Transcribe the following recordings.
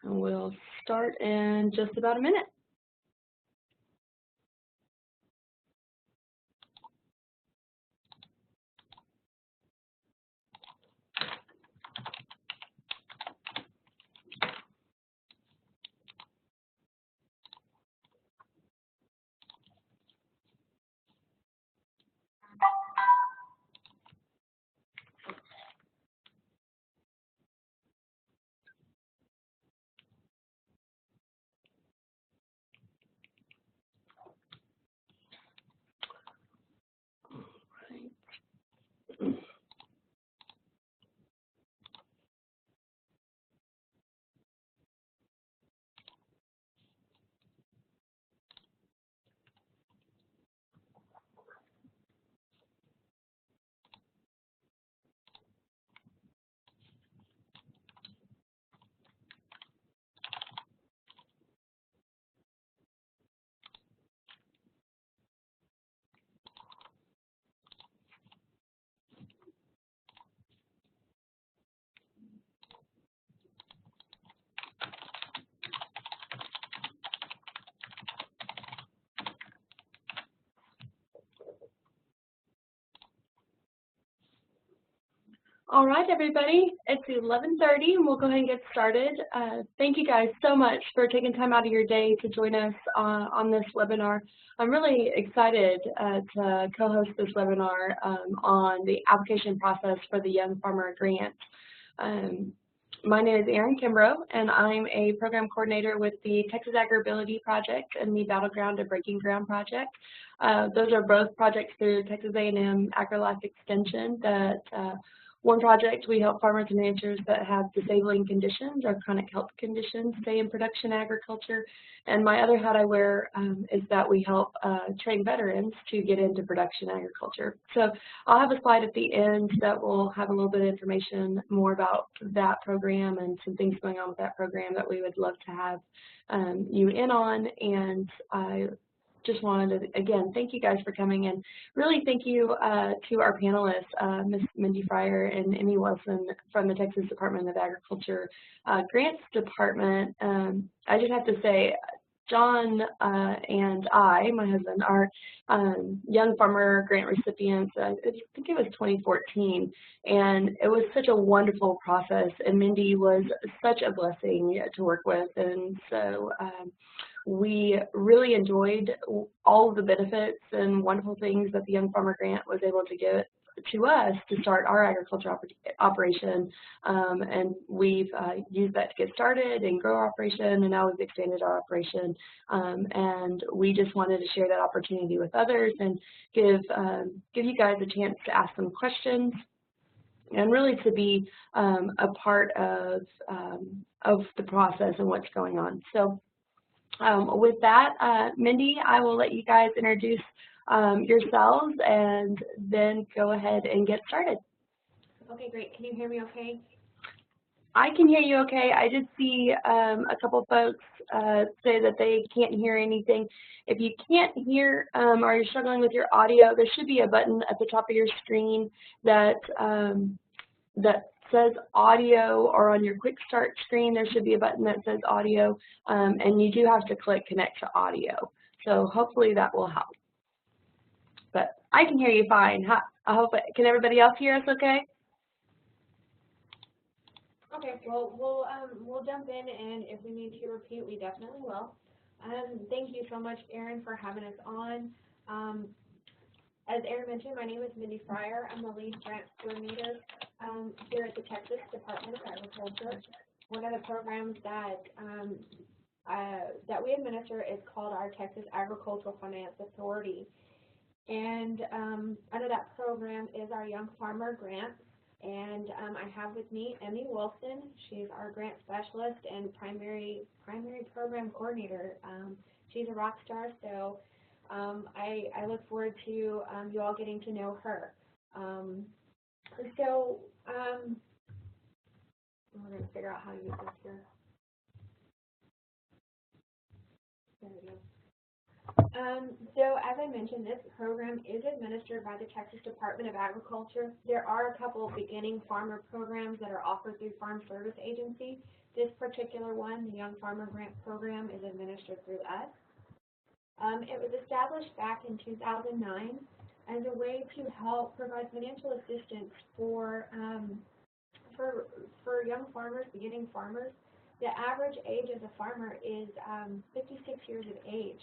And we'll start in just about a minute. All right, everybody, it's 11:30 and we'll go ahead and get started. Thank you guys so much for taking time out of your day to join us on this webinar. I'm really excited to co-host this webinar on the application process for the Young Farmer Grant. My name is Erin Kimbrough, and I'm a program coordinator with the Texas Agrability Project and the Battleground and Breaking Ground Project. Those are both projects through Texas A&M AgriLife Extension that one project, we help farmers and ranchers that have disabling conditions or chronic health conditions stay in production agriculture. And my other hat I wear is that we help train veterans to get into production agriculture. So I'll have a slide at the end that will have a little bit of information more about that program and some things going on with that program that we would love to have you in on. And I just wanted to, again, thank you guys for coming, and really thank you to our panelists, Ms. Mindy Fryer and Emmy Wilson from the Texas Department of Agriculture Grants Department. I just have to say, John and I, my husband, are Young Farmer Grant recipients. I think it was 2014, and it was such a wonderful process, and Mindy was such a blessing to work with, and so we really enjoyed all of the benefits and wonderful things that the Young Farmer Grant was able to give to us to start our agriculture operation, and we've used that to get started and grow our operation, and now we've expanded our operation, and we just wanted to share that opportunity with others and give you guys a chance to ask some questions and really to be a part of the process and what's going on. So with that, Mindy, I will let you guys introduce yourselves and then go ahead and get started. Okay, great. Can you hear me okay? I can hear you okay. I did see a couple folks say that they can't hear anything. If you can't hear or you're struggling with your audio, there should be a button at the top of your screen that says audio, or on your quick start screen there should be a button that says audio, and you do have to click connect to audio. So hopefully that will help. But I can hear you fine. I hope can everybody else hear us okay? Okay, well we'll jump in, and if we need to repeat, we definitely will. Thank you so much, Erin, for having us on. As Erin mentioned, my name is Mindy Fryer. I'm the lead grant coordinator here at the Texas Department of Agriculture. One of the programs that we administer is called our Texas Agricultural Finance Authority. And under that program is our Young Farmer Grant. And I have with me Emmy Wilson. She's our grant specialist and primary program coordinator. She's a rock star, so I look forward to you all getting to know her. So we're going to figure out how to use this here. There we go. So as I mentioned, this program is administered by the Texas Department of Agriculture. There are a couple of beginning farmer programs that are offered through Farm Service Agency. This particular one, the Young Farmer Grant Program, is administered through us. It was established back in 2009 as a way to help provide financial assistance for young farmers, beginning farmers. The average age of the farmer is 56 years of age.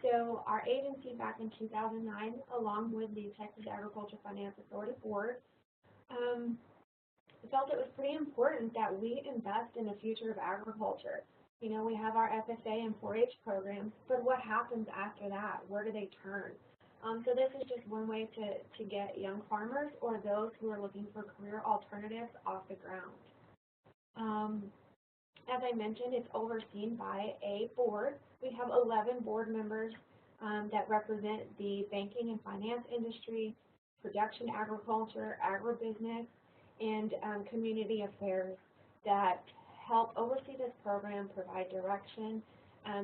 So our agency back in 2009, along with the Texas Agriculture Finance Authority Board, felt it was pretty important that we invest in the future of agriculture. You know, we have our FFA and 4-H programs, but what happens after that? Where do they turn? So this is just one way to get young farmers or those who are looking for career alternatives off the ground. As I mentioned, it's overseen by a board. We have 11 board members that represent the banking and finance industry, production agriculture, agribusiness, and community affairs that help oversee this program, provide direction.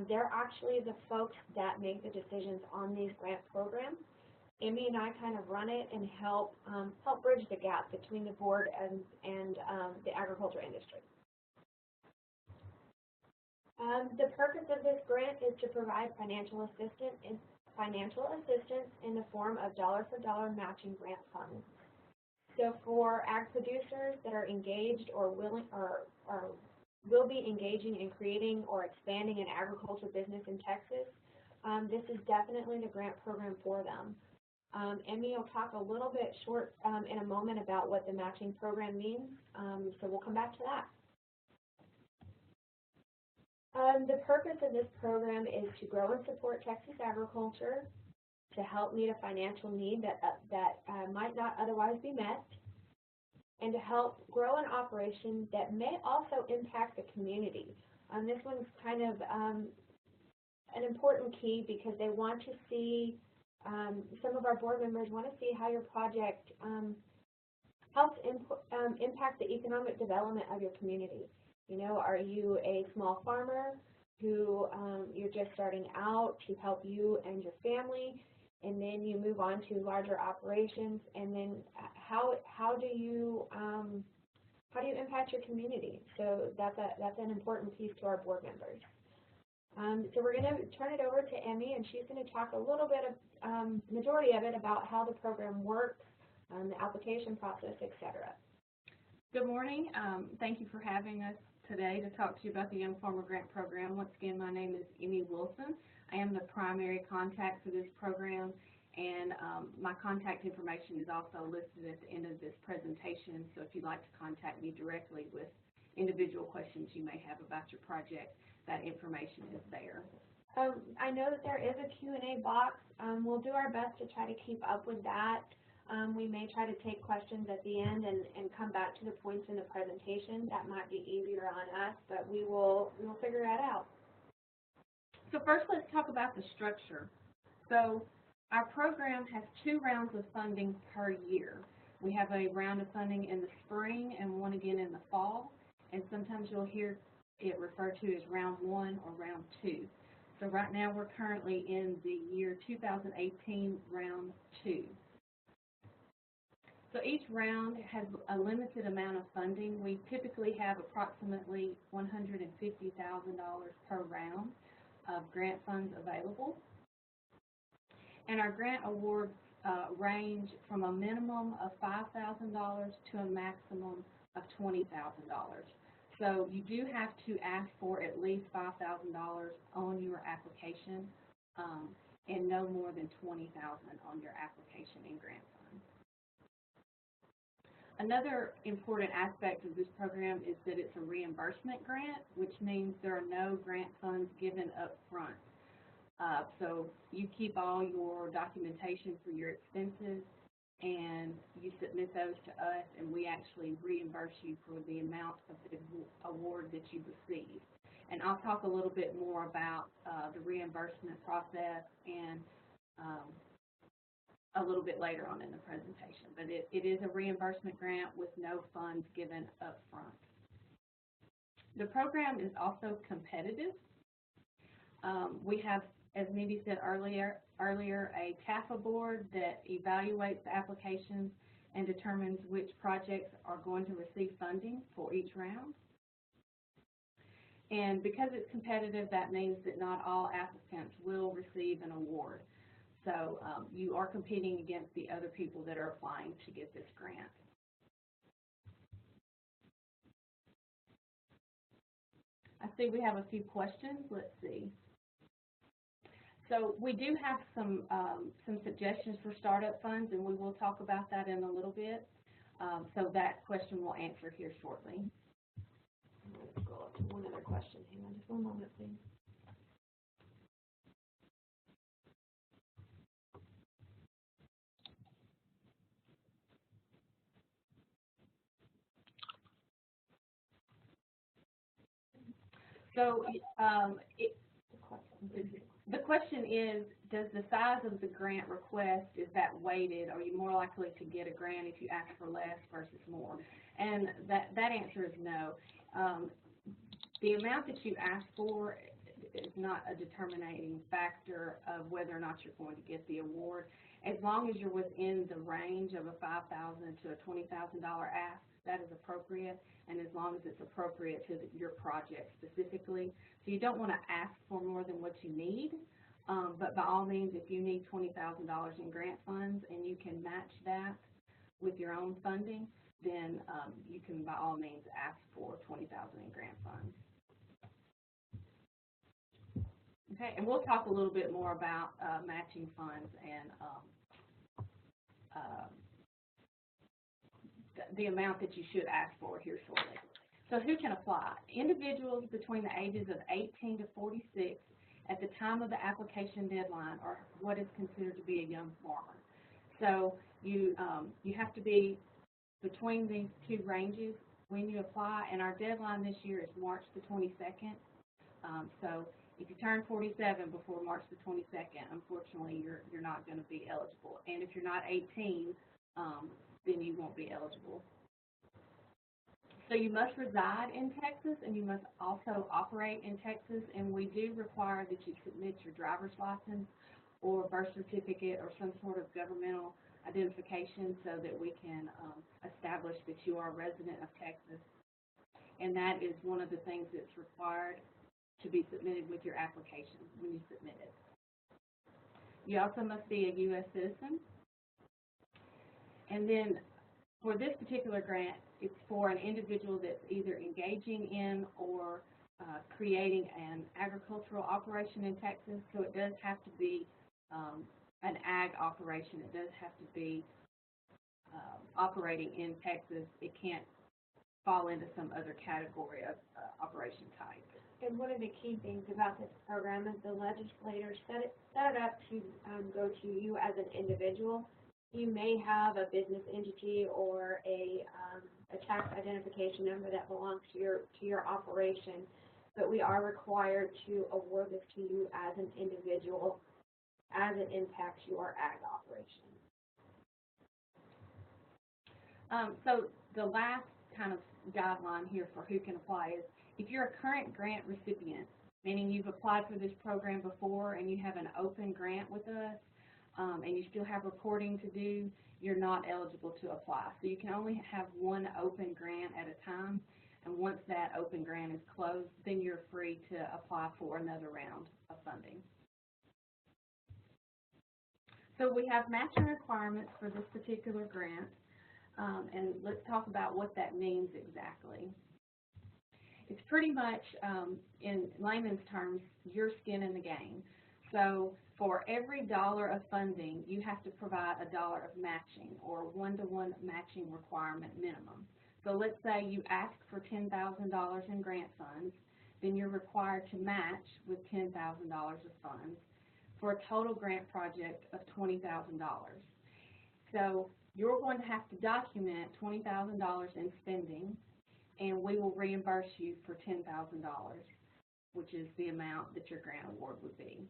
They're actually the folks that make the decisions on these grant programs. Emmy and I kind of run it and help bridge the gap between the board and the agriculture industry. The purpose of this grant is to provide financial assistance in the form of dollar-for-dollar matching grant funds. So for ag producers that are engaged or willing or will be engaging in creating or expanding an agriculture business in Texas, this is definitely the grant program for them. Emmy will talk a little bit in a moment about what the matching program means, so we'll come back to that. The purpose of this program is to grow and support Texas agriculture, to help meet a financial need that might not otherwise be met, and to help grow an operation that may also impact the community. This one's kind of an important key because they want to see, some of our board members want to see how your project helps impact the economic development of your community. You know, are you a small farmer who you're just starting out to help you and your family, and then you move on to larger operations, and then how do you impact your community? So that's an important piece to our board members. So we're going to turn it over to Emmy, and she's going to talk a little bit of majority of it about how the program works, the application process, etc. Good morning. Thank you for having us today to talk to you about the Young Farmer Grant Program. Once again, my name is Emmy Wilson. I am the primary contact for this program, and my contact information is also listed at the end of this presentation, so if you'd like to contact me directly with individual questions you may have about your project, that information is there. I know that there is a Q&A box. We'll do our best to try to keep up with that. We may try to take questions at the end and come back to the points in the presentation. That might be easier on us, but we will figure that out. So first, let's talk about the structure. So our program has 2 rounds of funding per year. We have a round of funding in the spring and one again in the fall, and sometimes you'll hear it referred to as round 1 or round 2. So right now we're currently in the year 2018 round 2. So each round has a limited amount of funding. We typically have approximately $150,000 per round of grant funds available. And our grant awards range from a minimum of $5,000 to a maximum of $20,000. So you do have to ask for at least $5,000 on your application and no more than $20,000 on your application in grant funds. Another important aspect of this program is that it's a reimbursement grant, which means there are no grant funds given up front. So you keep all your documentation for your expenses and you submit those to us, and we actually reimburse you for the amount of the award that you receive. And I'll talk a little bit more about the reimbursement process and a little bit later on in the presentation. But it is a reimbursement grant with no funds given up front. The program is also competitive. We have as Mindy said earlier, a TAFA board that evaluates the applications and determines which projects are going to receive funding for each round. And because it's competitive, that means that not all applicants will receive an award. So you are competing against the other people that are applying to get this grant. I see we have a few questions. Let's see. So we do have some suggestions for startup funds, and we will talk about that in a little bit. So that question we'll answer here shortly. Let's go up to one other question. Hang on just one moment, please. So the question is, does the size of the grant request, is that weighted? Are you more likely to get a grant if you ask for less versus more? And that answer is no. The amount that you ask for is not a determining factor of whether or not you're going to get the award. As long as you're within the range of a $5,000 to a $20,000 ask, that is appropriate, and as long as it's appropriate to your project specifically. So you don't want to ask for more than what you need, but by all means, if you need $20,000 in grant funds and you can match that with your own funding, then you can by all means ask for $20,000 in grant funds. Okay, and we'll talk a little bit more about matching funds and the amount that you should ask for here shortly. So who can apply? Individuals between the ages of 18 to 46 at the time of the application deadline are what is considered to be a young farmer. So you have to be between these two ranges when you apply, and our deadline this year is March the 22nd. So if you turn 47 before March the 22nd, unfortunately, you're not going to be eligible. And if you're not 18, then you won't be eligible. So you must reside in Texas, and you must also operate in Texas, and we do require that you submit your driver's license or birth certificate or some sort of governmental identification so that we can establish that you are a resident of Texas. And that is one of the things that's required to be submitted with your application when you submit it. You also must be a U.S. citizen. And then for this particular grant, it's for an individual that's either engaging in or creating an agricultural operation in Texas. So it does have to be an ag operation. It does have to be operating in Texas. It can't fall into some other category of operation type. And one of the key things about this program is the legislators set it up to go to you as an individual. You may have a business entity or a tax identification number that belongs to your operation, but we are required to award this to you as an individual as it impacts your ag operation. So the last kind of guideline here for who can apply is if you're a current grant recipient, meaning you've applied for this program before and you have an open grant with us, and you still have reporting to do, you're not eligible to apply. So you can only have one open grant at a time, and once that open grant is closed, then you're free to apply for another round of funding. So we have matching requirements for this particular grant, and let's talk about what that means exactly. It's pretty much, in layman's terms, your skin in the game. So for every dollar of funding, you have to provide a dollar of matching or one-to-one matching requirement minimum. So let's say you ask for $10,000 in grant funds, then you're required to match with $10,000 of funds for a total grant project of $20,000. So you're going to have to document $20,000 in spending, and we will reimburse you for $10,000, which is the amount that your grant award would be.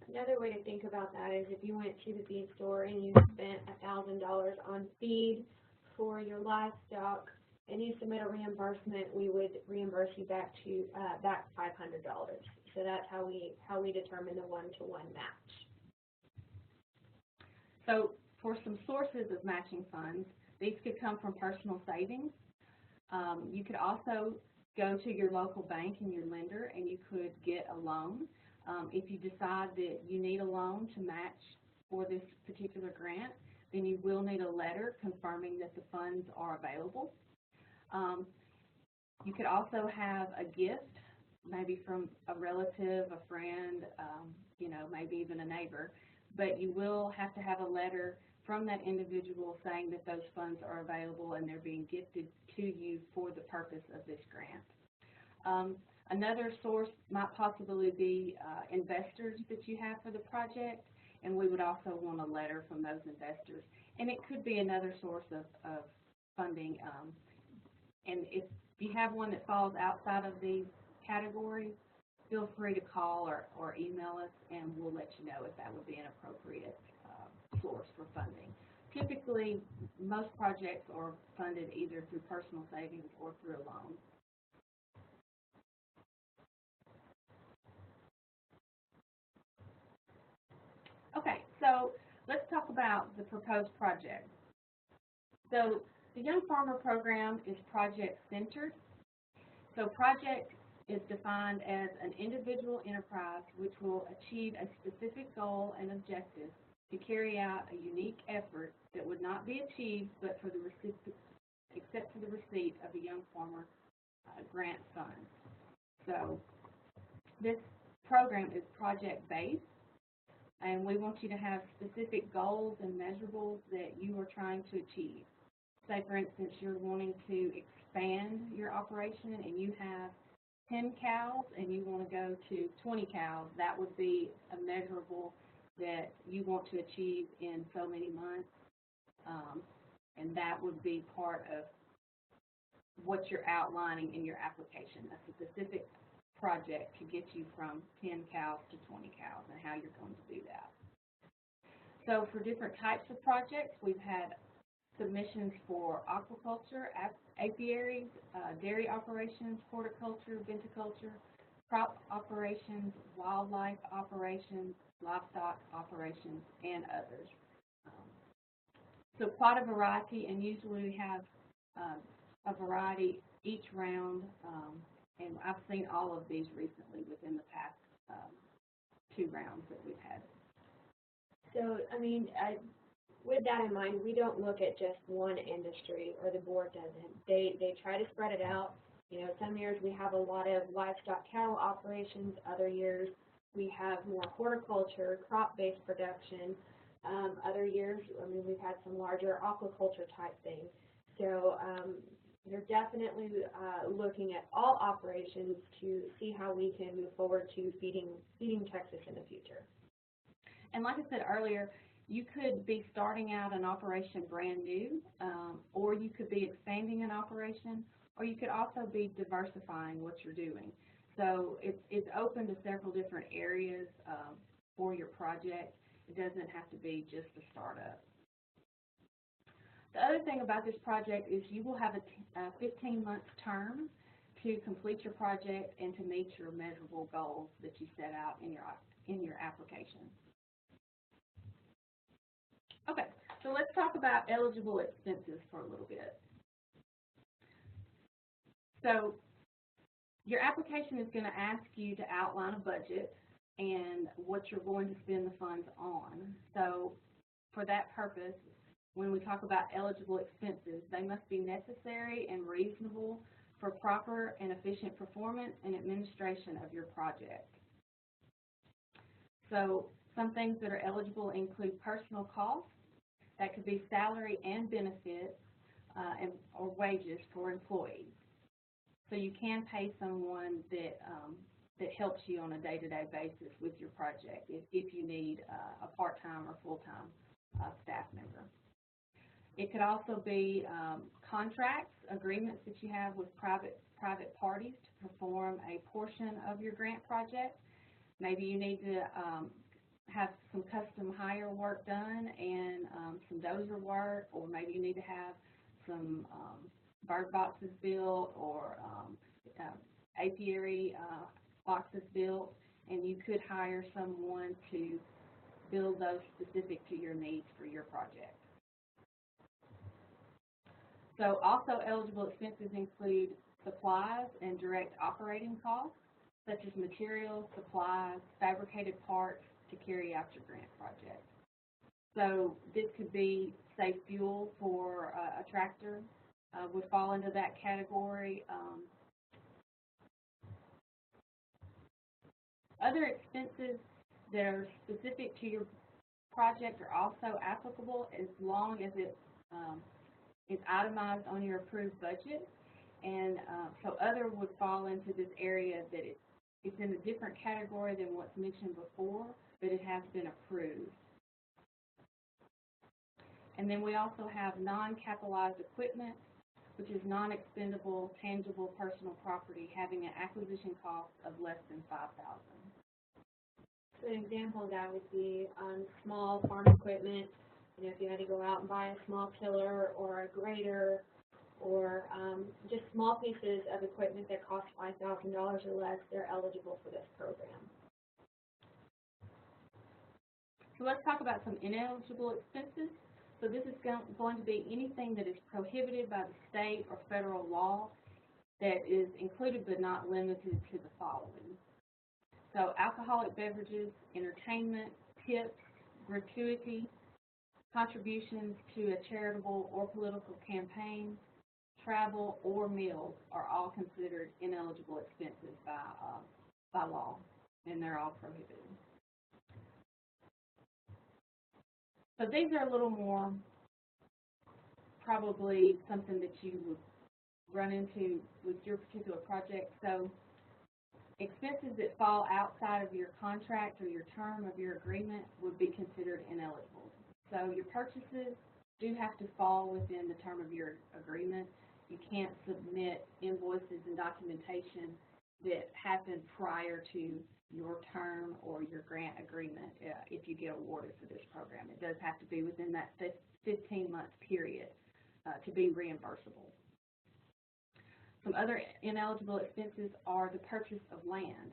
Another way to think about that is if you went to the feed store and you spent $1,000 on feed for your livestock and you submit a reimbursement, we would reimburse you back $500. So that's how we determine the one-to-one match. So for some sources of matching funds, these could come from personal savings. You could also go to your local bank and your lender, and you could get a loan. If you decide that you need a loan to match for this particular grant, then you will need a letter confirming that the funds are available. You could also have a gift, maybe from a relative, a friend, you know, maybe even a neighbor, but you will have to have a letter from that individual saying that those funds are available and they're being gifted to you for the purpose of this grant. Another source might possibly be investors that you have for the project, and we would also want a letter from those investors. And it could be another source of funding. And if you have one that falls outside of these categories, feel free to call or email us, and we'll let you know if that would be an appropriate source for funding. Typically, most projects are funded either through personal savings or through a loan. Okay, so let's talk about the proposed project. So the Young Farmer Program is project-centered. So project is defined as an individual enterprise which will achieve a specific goal and objective to carry out a unique effort that would not be achieved but for the except for the receipt of the Young Farmer Grant funds. So this program is project-based, and we want you to have specific goals and measurables that you are trying to achieve. Say, for instance, you're wanting to expand your operation and you have 10 cows and you want to go to 20 cows. That would be a measurable that you want to achieve in so many months, and that would be part of what you're outlining in your application, a specific project to get you from 10 cows to 20 cows and how you're going to do that. So for different types of projects, we've had submissions for aquaculture, apiaries, dairy operations, horticulture, viticulture, crop operations, wildlife operations, livestock operations, and others. So quite a variety, and usually we have a variety each round, and I've seen all of these recently within the past 2 rounds that we've had. So, I mean, with that in mind, we don't look at just one industry, or the board doesn't. They try to spread it out. You know, some years we have a lot of livestock cattle operations. Other years we have more horticulture, crop-based production. Other years, I mean, we've had some larger aquaculture type things. So you're definitely looking at all operations to see how we can move forward to feeding Texas in the future. And like I said earlier, you could be starting out an operation brand new, or you could be expanding an operation, or you could also be diversifying what you're doing. So it's open to several different areas for your project. It doesn't have to be just a startup. The other thing about this project is you will have a 15-month term to complete your project and to meet your measurable goals that you set out in your application. Okay, so let's talk about eligible expenses for a little bit. So your application is going to ask you to outline a budget and what you're going to spend the funds on. So for that purpose, when we talk about eligible expenses, they must be necessary and reasonable for proper and efficient performance and administration of your project. So some things that are eligible include personal costs. That could be salary and benefits or wages for employees. So you can pay someone that helps you on a day-to-day basis with your project if you need a part-time or full-time staff member. It could also be contracts, agreements that you have with private parties to perform a portion of your grant project. Maybe you need to have some custom hire work done and some dozer work, or maybe you need to have some bird boxes built or apiary boxes built. and you could hire someone to build those specific to your needs for your project. So also eligible expenses include supplies and direct operating costs, such as materials, supplies, fabricated parts to carry out your grant project. So this could be, say, fuel for a tractor would fall into that category. Other expenses that are specific to your project are also applicable as long as it is itemized on your approved budget. And so other would fall into this area that it's in a different category than what's mentioned before, but it has been approved. And then we also have non-capitalized equipment, which is non-expendable, tangible personal property having an acquisition cost of less than $5,000. So an example of that would be small farm equipment. You know, if you had to go out and buy a small tiller or a grader, or just small pieces of equipment that cost $5,000 or less, they're eligible for this program. So let's talk about some ineligible expenses. So this is going to be anything that is prohibited by the state or federal law that is included but not limited to the following. So alcoholic beverages, entertainment, tips, gratuity, contributions to a charitable or political campaign, travel, or meals are all considered ineligible expenses by law, and they're all prohibited. So these are a little more probably something that you would run into with your particular project. So expenses that fall outside of your contract or your term of your agreement would be considered ineligible. So your purchases do have to fall within the term of your agreement. You can't submit invoices and documentation that happen prior to your term or your grant agreement if you get awarded for this program. It does have to be within that 15-month period to be reimbursable. Some other ineligible expenses are the purchase of land.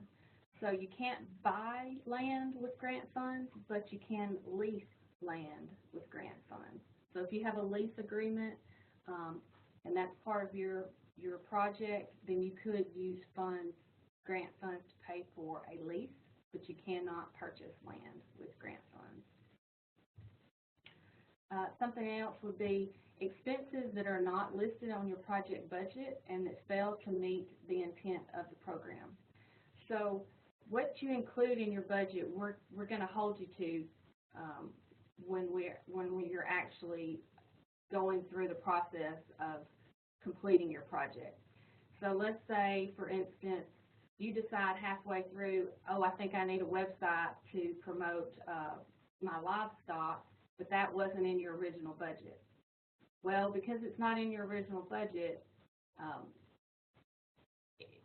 So you can't buy land with grant funds, but you can lease land with grant funds. So if you have a lease agreement and that's part of your project, then you could use grant funds to pay for a lease, but you cannot purchase land with grant funds. Something else would be expenses that are not listed on your project budget and that fail to meet the intent of the program. So what you include in your budget, we're going to hold you to when you're actually going through the process of completing your project. So let's say, for instance, you decide halfway through, oh, I think I need a website to promote my livestock, but that wasn't in your original budget. Well, because it's not in your original budget,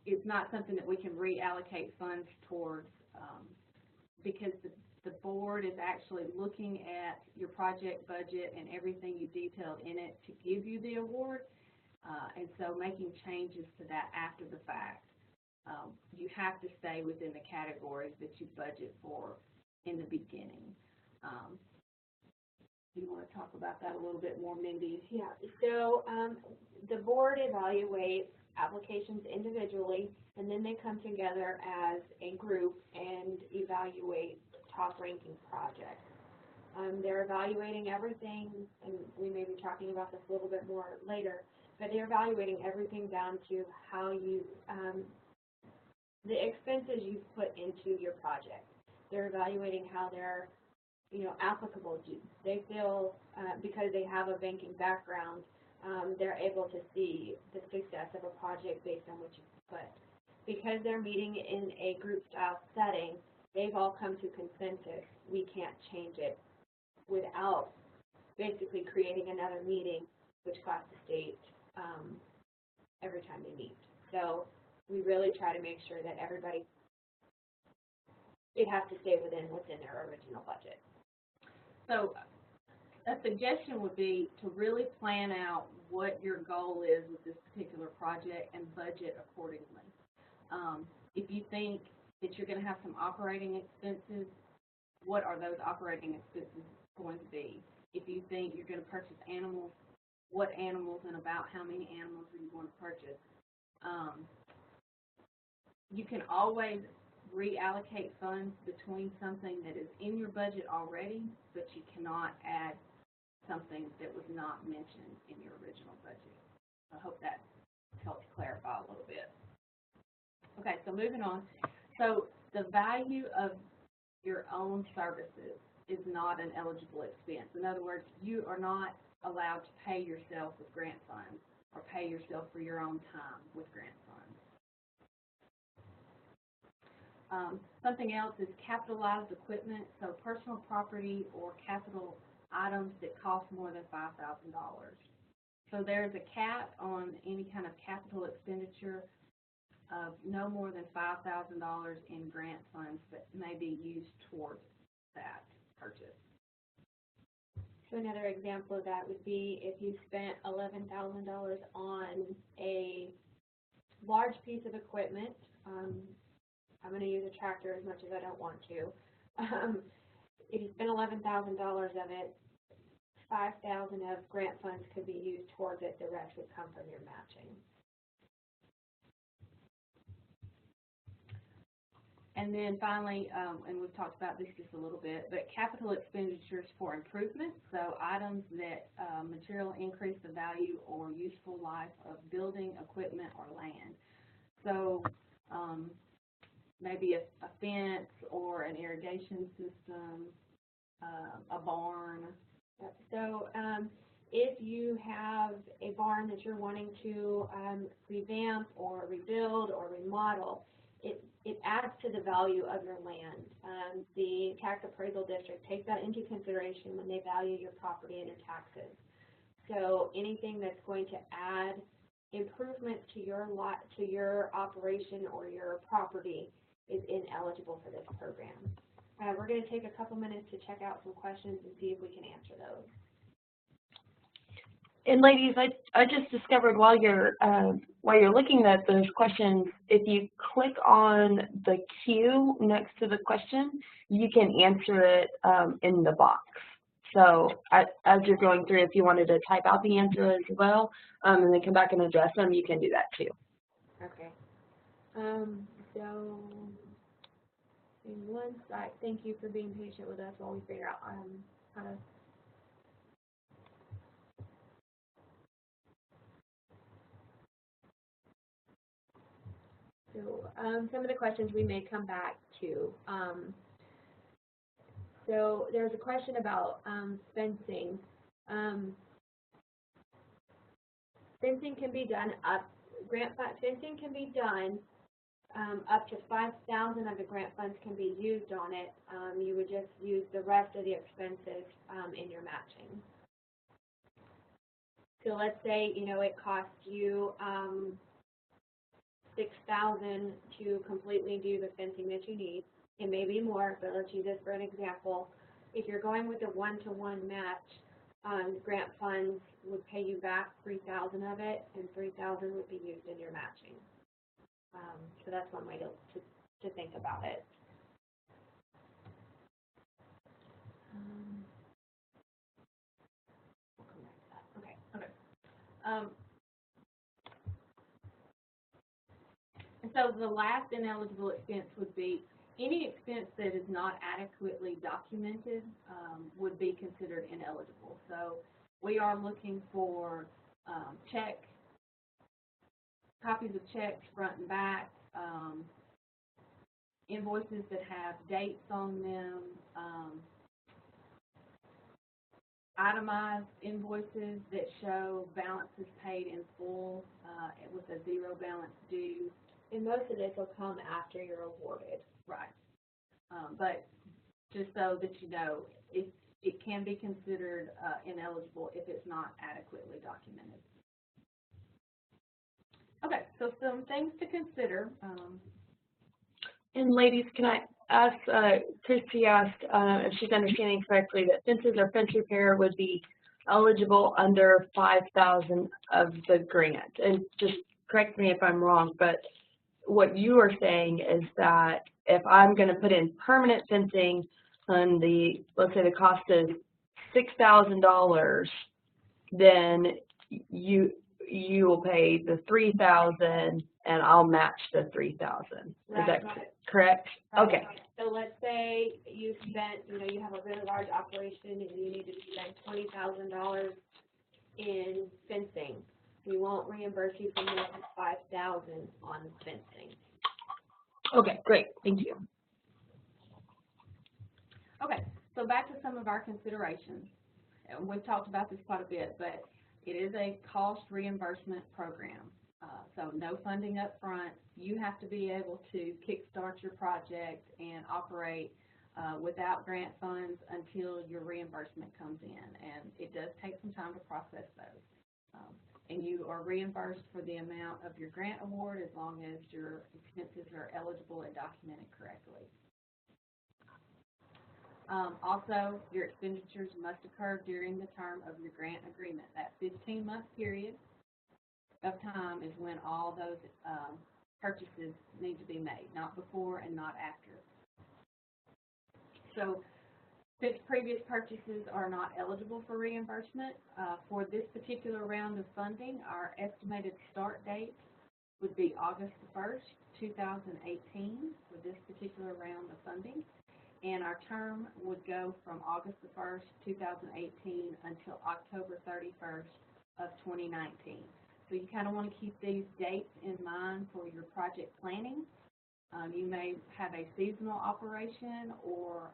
it's not something that we can reallocate funds towards because the board is actually looking at your project budget and everything you detailed in it to give you the award, and so making changes to that after the fact. You have to stay within the categories that you budget for in the beginning. Do you want to talk about that a little bit more, Mindy? Yeah, so the board evaluates applications individually, and then they come together as a group and evaluate top-ranking projects. They're evaluating everything, and we may be talking about this a little bit more later, but they're evaluating everything down to how you the expenses you've put into your project. They're evaluating how they're, applicable. They feel because they have a banking background, they're able to see the success of a project based on what you put. Because they're meeting in a group-style setting, they've all come to consensus. We can't change it without basically creating another meeting, which costs the state every time they meet. So we really try to make sure that everybody, it has to stay within what's in their original budget. So a suggestion would be to really plan out what your goal is with this particular project and budget accordingly. If you think that you're going to have some operating expenses. What are those operating expenses going to be? If you think you're going to purchase animals, what animals and about how many animals are you going to purchase? You can always reallocate funds between something that is in your budget already, but you cannot add something that was not mentioned in your original budget. I hope that helps clarify a little bit. Okay, so moving on. So the value of your own services is not an eligible expense. In other words, you are not allowed to pay yourself with grant funds or pay yourself for your own time with grant funds. Something else is capitalized equipment, so personal property or capital items that cost more than $5,000. So there's a cap on any kind of capital expenditure of no more than $5,000 in grant funds that may be used towards that purchase. So another example of that would be if you spent $11,000 on a large piece of equipment. I'm going to use a tractor as much as I don't want to. If you spend $11,000 of it, $5,000 of grant funds could be used towards it. The rest would come from your matching. And then finally, and we've talked about this just a little bit, but capital expenditures for improvements, so items that materially increase the value or useful life of building, equipment, or land. So maybe a fence or an irrigation system, a barn. So if you have a barn that you're wanting to revamp or rebuild or remodel, it adds to the value of your land. The tax appraisal district takes that into consideration when they value your property and your taxes. So anything that's going to add improvement to your lot, to your operation or your property is ineligible for this program. We're going to take a couple minutes to check out some questions and see if we can answer those. And ladies, I just discovered while you're looking at those questions, if you click on the Q next to the question, you can answer it in the box. So as you're going through, if you wanted to type out the answer as well, and then come back and address them, you can do that too. Okay. So in one side, thank you for being patient with us while we figure out how to. So some of the questions we may come back to. So there's a question about fencing. Fencing can be done up. Fencing can be done up to $5,000 of the grant funds can be used on it. You would just use the rest of the expenses in your matching. So let's say it costs you $6,000 to completely do the fencing that you need. It may be more, but let's use this for an example. If you're going with a one-to-one match, grant funds would pay you back $3,000 of it, and $3,000 would be used in your matching. So that's one way to think about it. We'll come back to that. Okay. And so the last ineligible expense would be any expense that is not adequately documented would be considered ineligible. So we are looking for copies of checks front and back, invoices that have dates on them, itemized invoices that show balances paid in full with a zero balance due. And most of this will come after you're awarded. Right. But just so that you know, it can be considered ineligible if it's not adequately documented. Okay, so some things to consider. And ladies, can I ask, Christy asked if she's understanding correctly that fences or fence repair would be eligible under $5,000 of the grant. And just correct me if I'm wrong, but what you are saying is that if I'm going to put in permanent fencing and let's say the cost is $6,000, then you will pay the $3,000 and I'll match the $3,000. Is that correct? Right. Okay. So let's say you spent, you have a really large operation and you need to spend $20,000 in fencing. We won't reimburse you for more than $5,000 on fencing. Okay, great. Thank you. Okay, so back to some of our considerations. And we've talked about this quite a bit, but it is a cost reimbursement program. So no funding up front. You have to be able to kickstart your project and operate without grant funds until your reimbursement comes in. And it does take some time to process those. And you are reimbursed for the amount of your grant award as long as your expenses are eligible and documented correctly. Also, your expenditures must occur during the term of your grant agreement. That 15-month period of time is when all those purchases need to be made, not before and not after. So, since previous purchases are not eligible for reimbursement, for this particular round of funding, our estimated start date would be August 1st, 2018 for this particular round of funding. And our term would go from August 1st, 2018 until October 31st of 2019. So you kind of want to keep these dates in mind for your project planning. You may have a seasonal operation or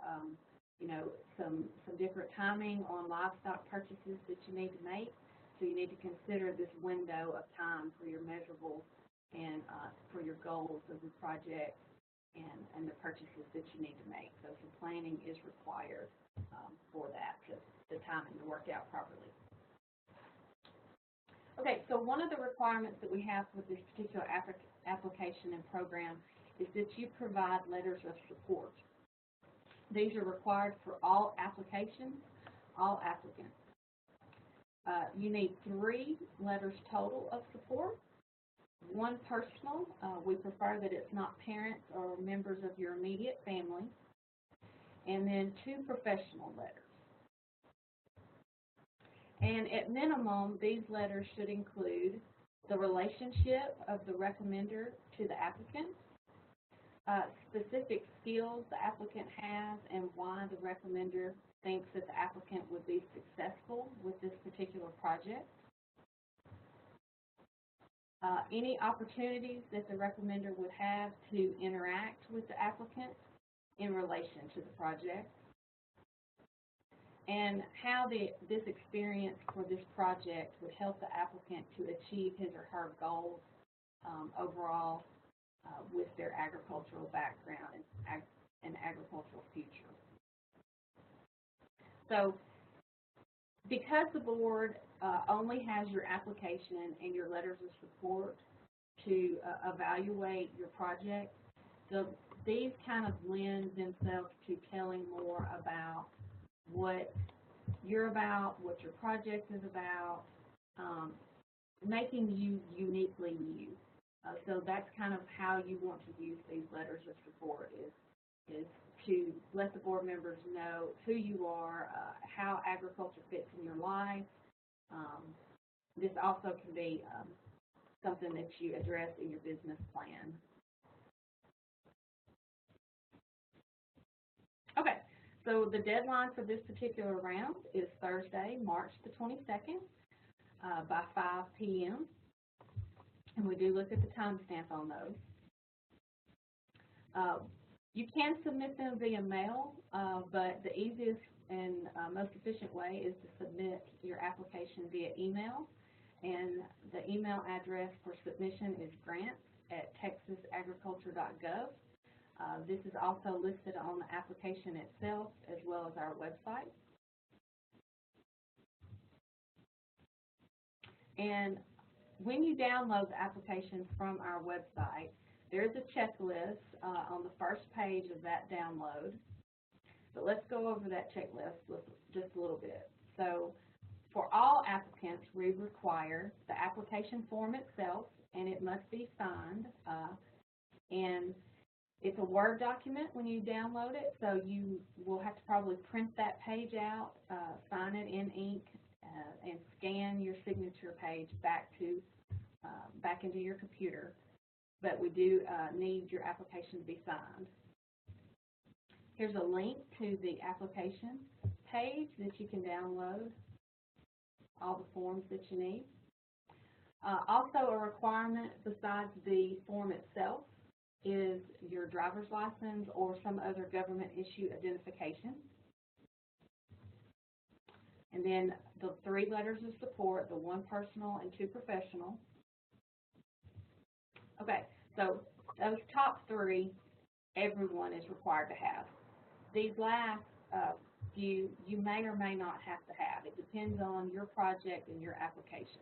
some different timing on livestock purchases that you need to make. So you need to consider this window of time for your measurables and for your goals of the project and the purchases that you need to make. So some planning is required for that, the timing to work out properly. Okay, so one of the requirements that we have for this particular application and program is that you provide letters of support. These are required for all applications, all applicants. You need 3 letters total of support. 1 personal. We prefer that it's not parents or members of your immediate family. And then 2 professional letters. And at minimum, these letters should include the relationship of the recommender to the applicant, specific skills the applicant has and why the recommender thinks that the applicant would be successful with this particular project, any opportunities that the recommender would have to interact with the applicant in relation to the project, and how this experience for this project would help the applicant to achieve his or her goals overall with their agricultural background and agricultural future. So because the board only has your application and your letters of support to evaluate your project, these kind of lend themselves to telling more about what you're about, what your project is about, making you uniquely you. So that's kind of how you want to use these letters of support is to let the board members know who you are, how agriculture fits in your life. This also can be something that you address in your business plan. Okay, so the deadline for this particular round is Thursday, March the 22nd by 5 p.m. And we do look at the timestamp on those. You can submit them via mail, but the easiest and most efficient way is to submit your application via email. And the email address for submission is grants@texasagriculture.gov. This is also listed on the application itself as well as our website. And when you download the application from our website, there's a checklist on the first page of that download. But let's go over that checklist just a little bit. So for all applicants, we require the application form itself, and it must be signed And it's a Word document when you download it, so you will have to probably print that page out, sign it in ink, and scan your signature page back into your computer. But we do need your application to be signed. Here's a link to the application page that you can download all the forms that you need. Also, a requirement besides the form itself is your driver's license or some other government issue identification. And then the 3 letters of support, the 1 personal and 2 professional. Okay, so those top 3, everyone is required to have. These last few, you may or may not have to have. It depends on your project and your application.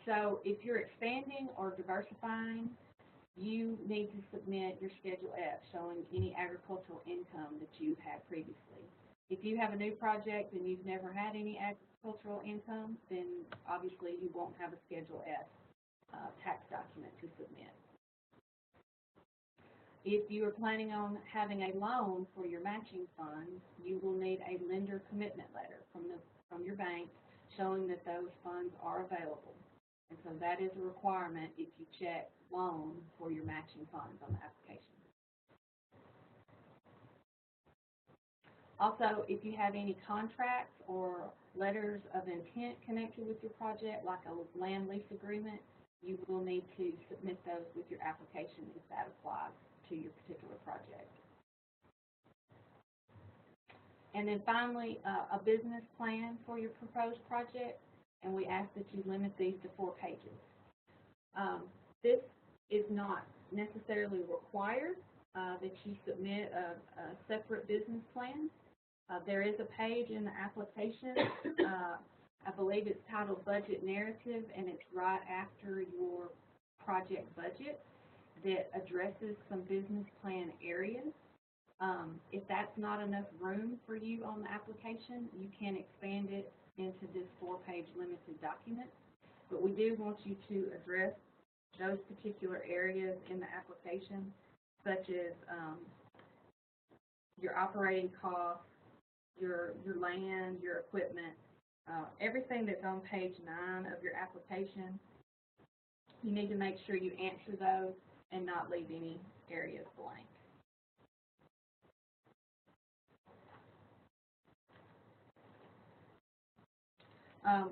So if you're expanding or diversifying, you need to submit your Schedule F showing any agricultural income that you had previously. If you have a new project and you've never had any agricultural income, then obviously you won't have a Schedule F tax document to submit. If you are planning on having a loan for your matching funds, you will need a lender commitment letter from your bank showing that those funds are available. And so that is a requirement if you check loan for your matching funds on the application. Also, if you have any contracts or letters of intent connected with your project, like a land lease agreement, you will need to submit those with your application if that applies to your particular project. And then finally, a business plan for your proposed project, and we ask that you limit these to 4 pages. This is not necessarily required that you submit a separate business plan. There is a page in the application, I believe it's titled Budget Narrative, and it's right after your project budget that addresses some business plan areas. If that's not enough room for you on the application, you can expand it into this 4-page limited document. But we do want you to address those particular areas in the application, such as your operating costs, your land, your equipment, everything that's on page 9 of your application. You need to make sure you answer those and not leave any areas blank.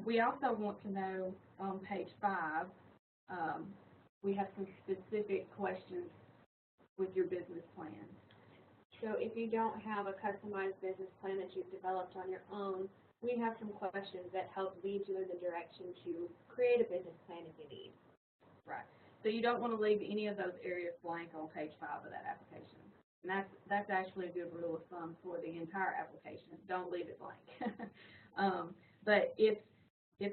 We also want to know on page 5, we have some specific questions with your business plan. So if you don't have a customized business plan that you've developed on your own, we have some questions that help lead you in the direction to create a business plan if you need. Right. So you don't want to leave any of those areas blank on page 5 of that application. And that's actually a good rule of thumb for the entire application. Don't leave it blank. But if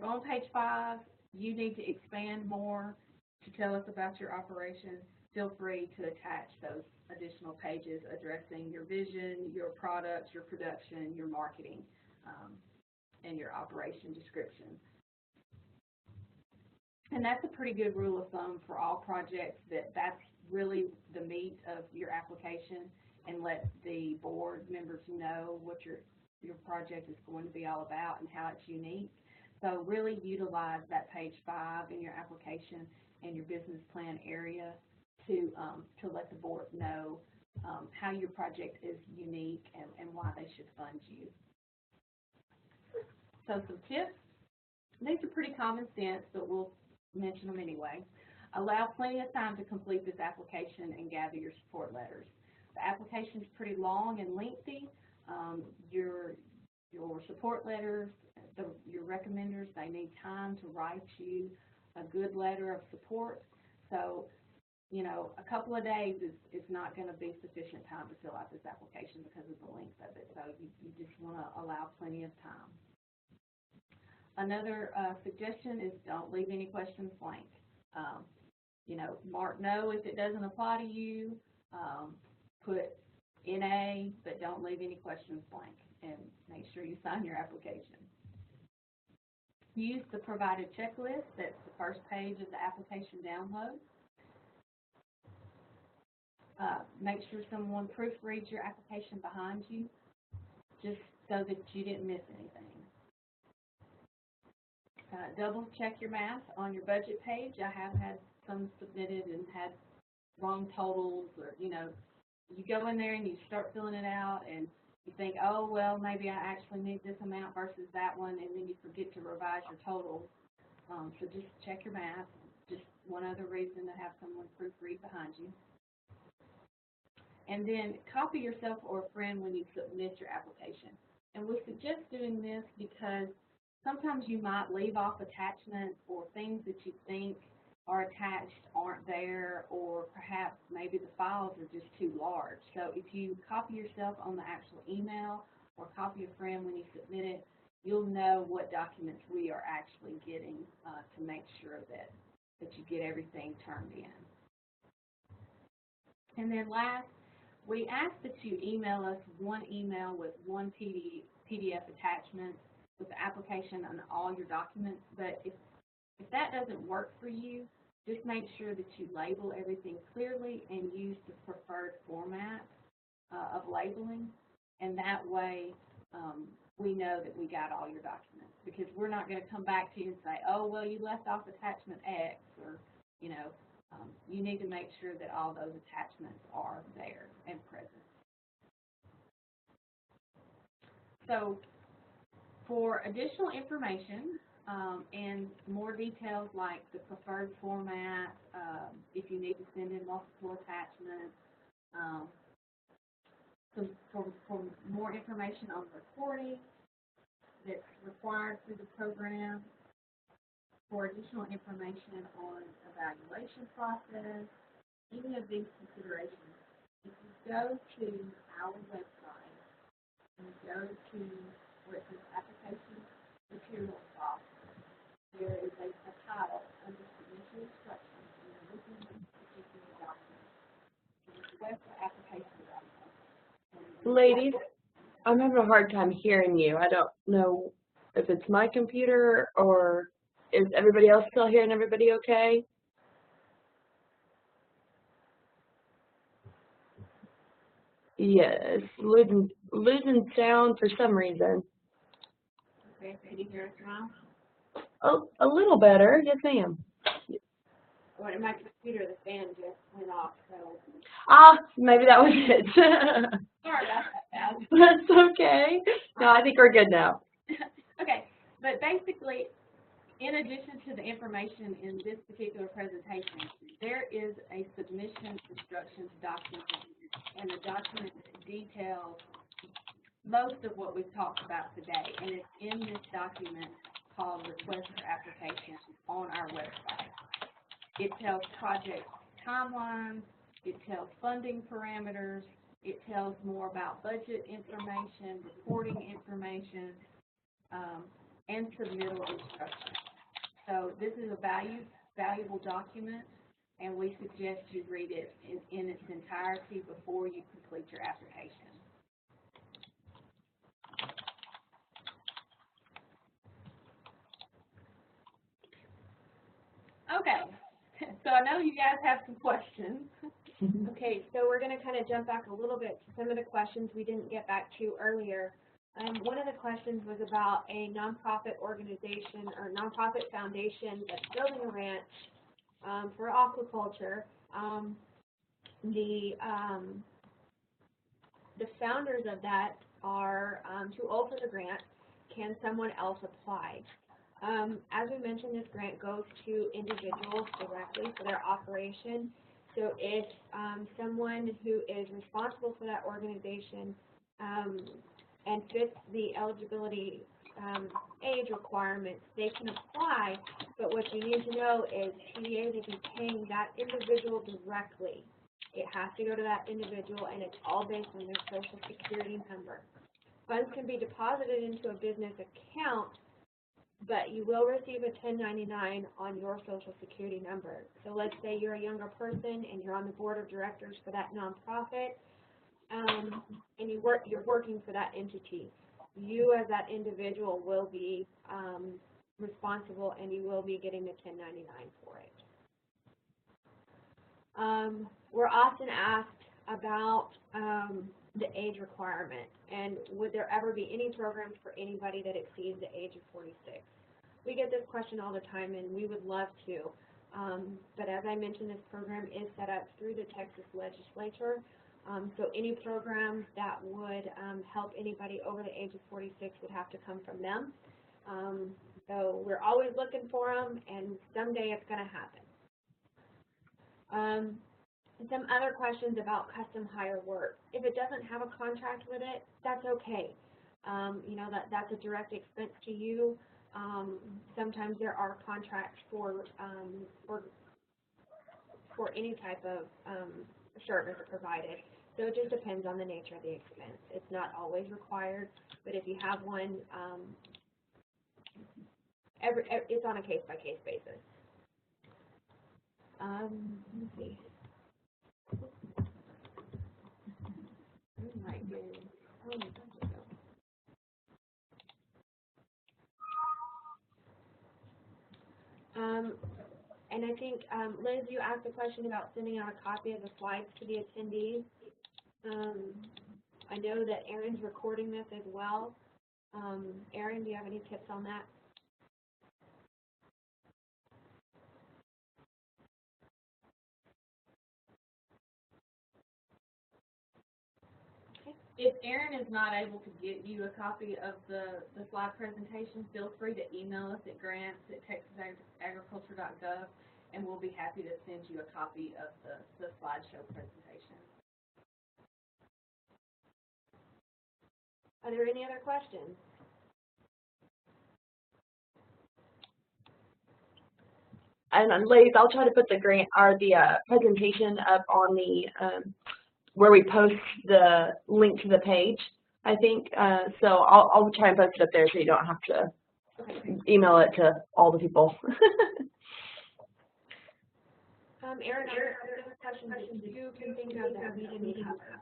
on page 5 you need to expand more to tell us about your operation, feel free to attach those additional pages addressing your vision, your products, your production, your marketing, and your operation description. And that's a pretty good rule of thumb for all projects, that's really the meat of your application, and let the board members know what your project is going to be all about and how it's unique. So really utilize that page 5 in your application and your business plan area to let the board know how your project is unique and why they should fund you. So some tips. These are pretty common sense, but we'll mention them anyway. Allow plenty of time to complete this application and gather your support letters. The application is pretty long and lengthy. Your support letters, your recommenders, they need time to write you a good letter of support. So, you know, a couple of days is not going to be sufficient time to fill out this application because of the length of it. So you just want to allow plenty of time. Another suggestion is don't leave any questions blank. You know, mark no if it doesn't apply to you. Put NA, but don't leave any questions blank, and make sure you sign your application. Use the provided checklist. That's the first page of the application download. Make sure someone proofreads your application behind you, just so that you didn't miss anything. Double check your math on your budget page. I have had some submitted and had wrong totals, or, you go in there and you start filling it out and you think, oh, well, maybe I actually need this amount versus that one, and then you forget to revise your totals. So just check your math. Just one other reason to have someone proofread behind you. And then copy yourself or a friend when you submit your application. And we suggest doing this because sometimes you might leave off attachments, or things that you think are attached aren't there, or perhaps maybe the files are just too large. So if you copy yourself on the actual email or copy a friend when you submit it, you'll know what documents we are actually getting to make sure that you get everything turned in. And then last, we ask that you email us one email with one PDF attachment with the application and all your documents. But if that doesn't work for you, just make sure that you label everything clearly and use the preferred format of labeling. And that way we know that we got all your documents, because we're not going to come back to you and say, oh, well, you left off attachment X, or, you need to make sure that all those attachments are there and present. So for additional information and more details like the preferred format, if you need to send in multiple attachments, for more information on reporting that's required through the program, for additional information on evaluation process, any of these considerations, if you go to our website and go to where it says Application Materials Box, there is a title under Submission Instructions, and you're looking at this particular document. Request for application document. Ladies, I'm having a hard time hearing you. I don't know if it's my computer, or is everybody else still hearing everybody okay? Yes, losing sound for some reason. Okay, can you hear us now? Oh, a little better. Yes, ma'am. Well, in my computer, the fan just went off, so. Ah, maybe that was it. Sorry about that. That's okay. No, I think we're good now. Okay, but basically, in addition to the information in this particular presentation, there is a submission instructions document, and the document details most of what we've talked about today, and it's in this document called Request for Application on our website. It tells project timelines, it tells funding parameters, it tells more about budget information, reporting information, and submittal instructions. So this is a valuable document, and we suggest you read it in its entirety before you complete your application. Okay, so I know you guys have some questions. Okay, so we're going to kind of jump back a little bit to some of the questions we didn't get back to earlier. One of the questions was about a nonprofit organization or nonprofit foundation that's building a ranch for aquaculture. The founders of that are too old for the grant. Can someone else apply? As we mentioned, this grant goes to individuals directly for their operation. So if someone who is responsible for that organization and fits the eligibility age requirements, they can apply. But what you need to know is TDA will be paying that individual directly. It has to go to that individual, and it's all based on their Social Security number. Funds can be deposited into a business account, but you will receive a 1099 on your Social Security number. So let's say you're a younger person and you're on the board of directors for that nonprofit, and you're working for that entity. You as that individual will be responsible, and you will be getting the 1099 for it. We're often asked about the age requirement, and would there ever be any programs for anybody that exceeds the age of 46? We get this question all the time, and we would love to. But as I mentioned, this program is set up through the Texas legislature. So any programs that would help anybody over the age of 46 would have to come from them. So we're always looking for them, and someday it's going to happen. Some other questions about custom hire work. If it doesn't have a contract with it, that's okay. You know, that's a direct expense to you. Sometimes there are contracts for any type of service provided. So it just depends on the nature of the expense. It's not always required, but if you have one, it's on a case-by-case basis. Let me see. Oh my goodness. Oh, there we go. And I think, Liz, you asked a question about sending out a copy of the slides to the attendees. I know that Erin's recording this as well. Erin, do you have any tips on that? If Erin is not able to get you a copy of the slide presentation, feel free to email us at grants@texasagriculture.gov, and we'll be happy to send you a copy of the slideshow presentation. Are there any other questions? And ladies, I'll try to put the grant or the presentation up on the where we post the link to the page, I think. So I'll try and post it up there so you don't have to email it to all the people. Erin, are there other questions that you can think of that we didn't cover?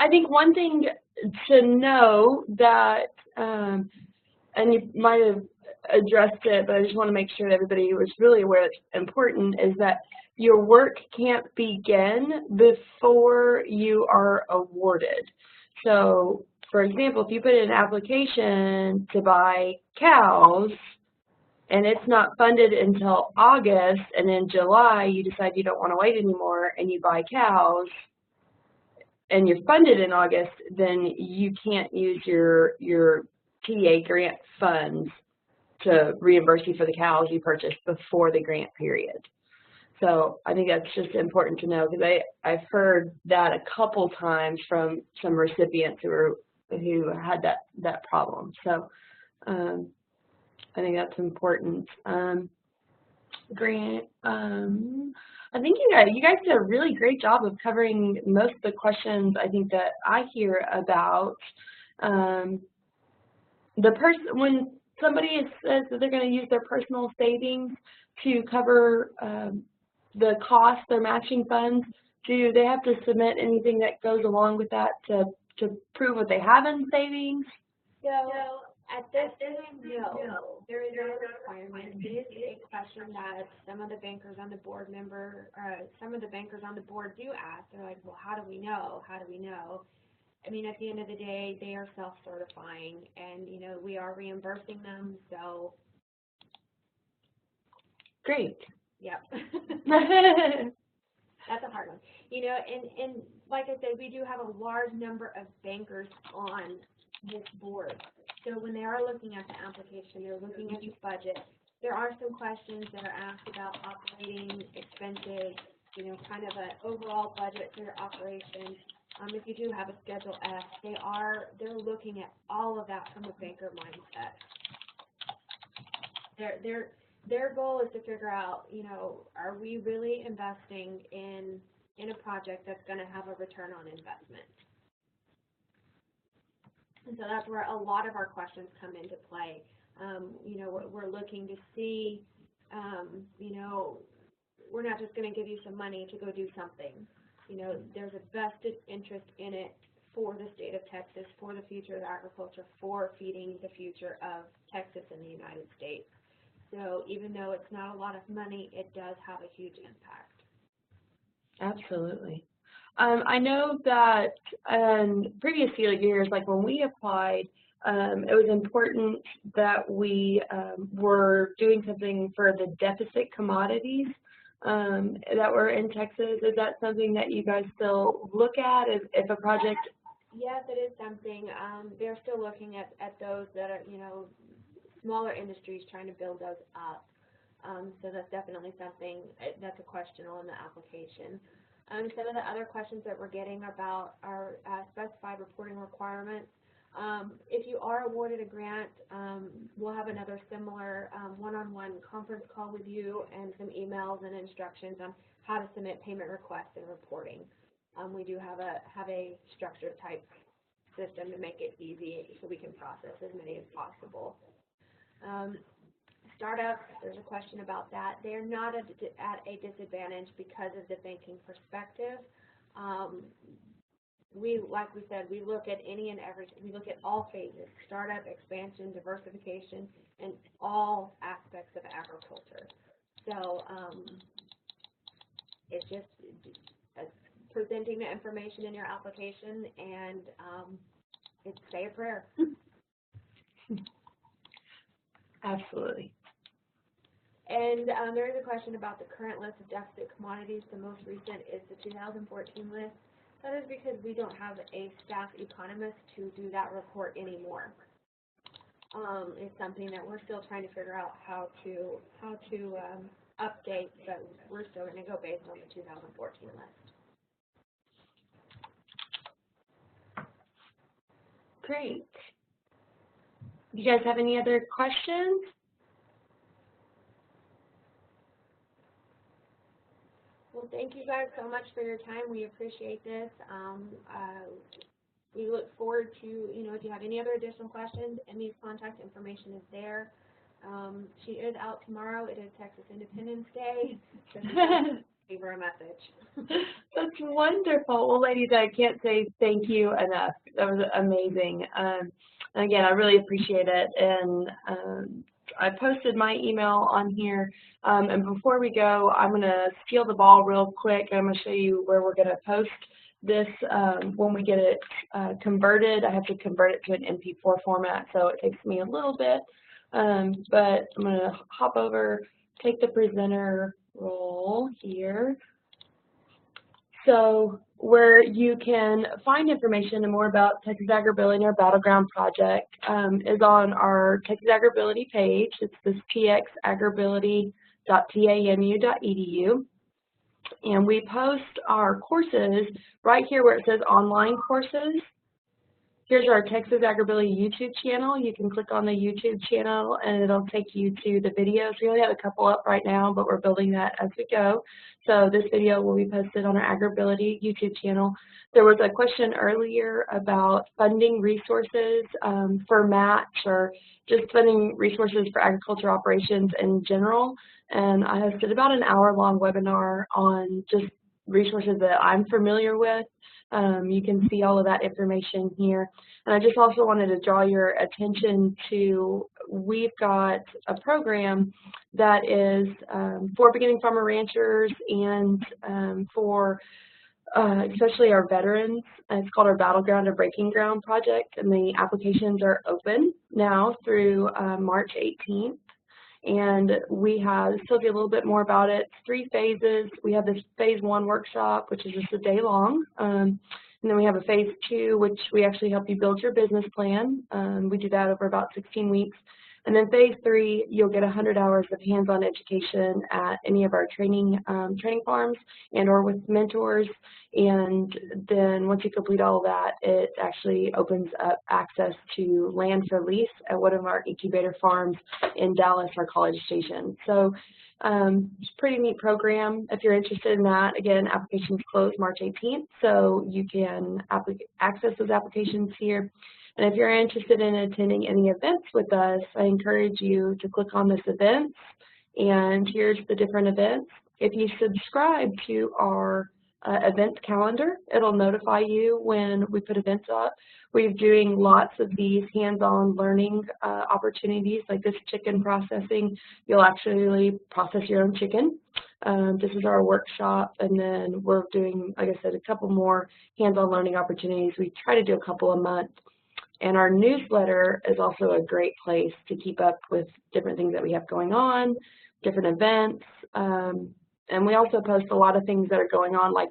I think one thing to know that, and you might have addressed it, but I just want to make sure that everybody was really aware it's important, is that your work can't begin before you are awarded. So, for example, if you put in an application to buy cows and it's not funded until August, and in July you decide you don't want to wait anymore and you buy cows and you're funded in August, then you can't use your TDA grant funds to reimburse you for the cows you purchased before the grant period. So I think that's just important to know, because I've heard that a couple times from some recipients who had that problem. So I think that's important. Grant, I think you guys did a really great job of covering most of the questions I think that I hear about. When somebody says that they're going to use their personal savings to cover the cost, their matching funds, do they have to submit anything that goes along with that to prove what they have in savings? So at this time, no. There is no requirement. It is a question that some of the bankers on the board do ask. They're like, well, how do we know? How do we know? I mean, at the end of the day, they are self-certifying, and, you know, we are reimbursing them, so. Great. Yep. That's a hard one. You know, and like I said, we do have a large number of bankers on this board. So when they are looking at the application, they're looking at your budget. There are some questions that are asked about operating expenses, you know, kind of an overall budget for your operation. If you do have a Schedule F, they're looking at all of that from a banker mindset. Their goal is to figure out, you know, are we really investing in a project that's going to have a return on investment? And so that's where a lot of our questions come into play. You know, we're looking to see, you know, we're not just going to give you some money to go do something. You know, there's a vested interest in it for the state of Texas, for the future of agriculture, for feeding the future of Texas and the United States. So even though it's not a lot of money, it does have a huge impact. Absolutely. I know that in previous years, like when we applied, it was important that we were doing something for the deficit commodities that were in Texas. Is that something that you guys still look at if a project? Yes, it is something. They're still looking at those that are, smaller industries, trying to build those up. So that's definitely something, that's a question on the application. Some of the other questions that we're getting about are specified reporting requirements. If you are awarded a grant, we'll have another similar one-on-one conference call with you and some emails and instructions on how to submit payment requests and reporting. We do have a structured type system to make it easy so we can process as many as possible. Startups, there's a question about that. They're not at a disadvantage because of the banking perspective. Like we said, we look at any and every, we look at all phases, startup, expansion, diversification, and all aspects of agriculture. So it's just presenting the information in your application, and it's say a prayer. Absolutely. And there is a question about the current list of deficit commodities. The most recent is the 2014 list. That is because we don't have a staff economist to do that report anymore. It's something that we're still trying to figure out how to update, but we're still going to go based on the 2014 list. Great. You guys have any other questions? Well, thank you guys so much for your time. We appreciate this. We look forward to, if you have any other additional questions, Emmy's contact information is there. She is out tomorrow. It is Texas Independence Day, so leave her a message. That's wonderful. Well, ladies, I can't say thank you enough. That was amazing. And again, I really appreciate it. And I posted my email on here. And before we go, I'm going to steal the ball real quick. I'm going to show you where we're going to post this when we get it converted. I have to convert it to an MP4 format, so it takes me a little bit. But I'm going to hop over, take the presenter role here. So where you can find information and more about Texas Agrability or Battleground project is on our Texas Agrability page. It's this txagrability.tamu.edu. And we post our courses right here where it says online courses. Here's our Texas Agrability YouTube channel. You can click on the YouTube channel and it'll take you to the videos. We only have a couple up right now, but we're building that as we go. So this video will be posted on our Agrability YouTube channel. There was a question earlier about funding resources for match or just funding resources for agriculture operations in general. And I hosted about an hour-long webinar on just resources that I'm familiar with. You can see all of that information here. And I just also wanted to draw your attention to, we've got a program that is for beginning farmer ranchers and for especially our veterans. It's called our Battleground or Breaking Ground project, and the applications are open now through March 18th. And we have, just told you a little bit more about it, 3 phases. We have this phase 1 workshop, which is just a day long. And then we have a phase 2, which we actually help you build your business plan. We do that over about 16 weeks. And then phase 3, you'll get 100 hours of hands-on education at any of our training farms and or with mentors. And then once you complete all of that, it actually opens up access to land for lease at one of our incubator farms in Dallas, our College Station. So it's a pretty neat program. If you're interested in that, again, applications close March 18th, so you can access those applications here. And if you're interested in attending any events with us, I encourage you to click on this events, and here's the different events. If you subscribe to our events calendar, it'll notify you when we put events up. We're doing lots of these hands-on learning opportunities, like this chicken processing. You'll actually process your own chicken. This is our workshop, and then we're doing, like I said, a couple more hands-on learning opportunities. We try to do a couple a month. And our newsletter is also a great place to keep up with different things that we have going on, different events. And we also post a lot of things that are going on, like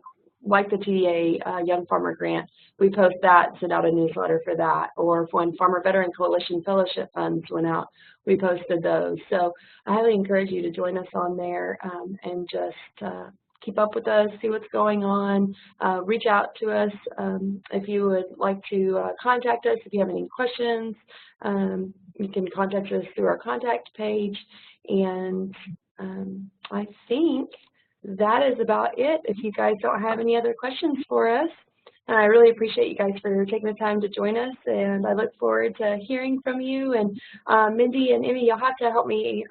the TDA Young Farmer Grant. We post that, send out a newsletter for that. Or when Farmer Veteran Coalition Fellowship Funds went out, we posted those. So I highly encourage you to join us on there and just keep up with us, see what's going on, reach out to us if you would like to contact us. If you have any questions, you can contact us through our contact page. And I think that is about it. If you guys don't have any other questions for us, and I really appreciate you guys for taking the time to join us, and I look forward to hearing from you. And Mindy and Emmy, you'll have to help me,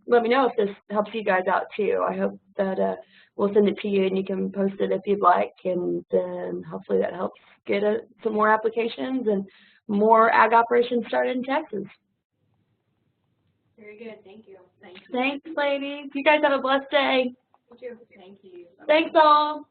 let me know if this helps you guys out too. I hope that we'll send it to you and you can post it if you'd like, and then hopefully that helps get some more applications and more ag operations started in Texas. Very good. Thank you. Thanks, ladies. You guys have a blessed day. You too. Thank you. Thanks all.